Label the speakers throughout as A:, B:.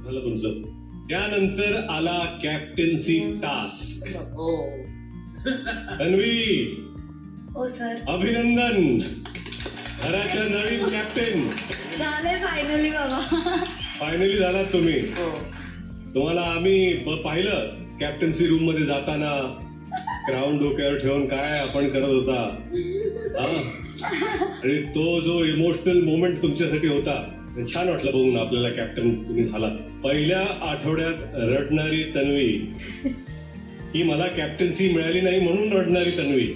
A: झालं तुमचं. त्यानंतर आला कॅप्टन्सी टास्क. तन्वी,
B: हो सर.
A: अभिनंदन, घराच्या नवीन कॅप्टन.
B: झाले फायनली बाबा.
A: फायनली झालात तुम्ही. तुम्हाला आम्ही पाहिलं कॅप्टन्सी रूम मध्ये जाताना, क्राऊन डोक्यावर ठेवून काय आपण करत होता. आणि तो जो इमोशनल मोमेंट तुमच्यासाठी होता, छान वाटलं बघून आपल्याला. कॅप्टन तुम्ही झाला. पहिल्या आठवड्यात रडणारी तन्वी ही मला कॅप्टन्सी मिळाली नाही म्हणून रडणारी तन्वी,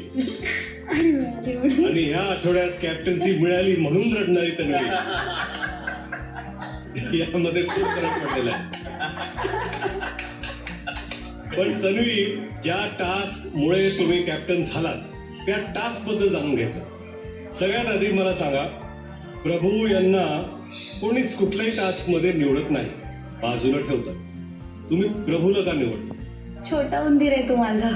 A: आणि ह्या आठवड्यात कॅप्टन्सी मिळाली म्हणून रडणारी तन्वी, यामध्ये खूप फरक पडलेला आहे. पण तन्वी, ज्या टास्क मुळे तुम्ही कॅप्टन झालात त्या टास्क बद्दल जाणून घ्यायचं. सगळ्यात आधी मला सांगा, प्रभू यांना कोणीच कुठल्याही टास्क मध्ये निवडत नाही, बाजूला ठेवतात. तुम्ही प्रभूला का निवडता?
B: छोटा उंदीर आहे तो माझा.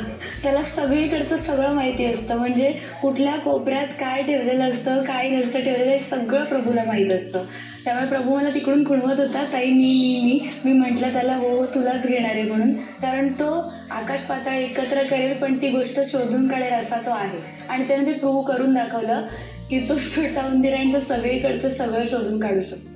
B: त्याला सगळीकडचं सगळं माहिती असतं. म्हणजे कुठल्या कोपऱ्यात काय ठेवलेलं असतं, काय नसतं ठेवलेलं, हे सगळं प्रभूला माहीत असतं. त्यामुळे प्रभू मला तिकडून खुणवत होता, ताई मी म्हटलं त्याला हो तुलाच घेणार आहे म्हणून. कारण तो आकाश पाताळ एकत्र करेल पण ती गोष्ट शोधून काढेल असा तो आहे. आणि त्याने ते प्रूव्ह करून दाखवलं की तो छोटा उंदीर आहे आणि तो सगळीकडचं सगळं शोधून काढू शकतो.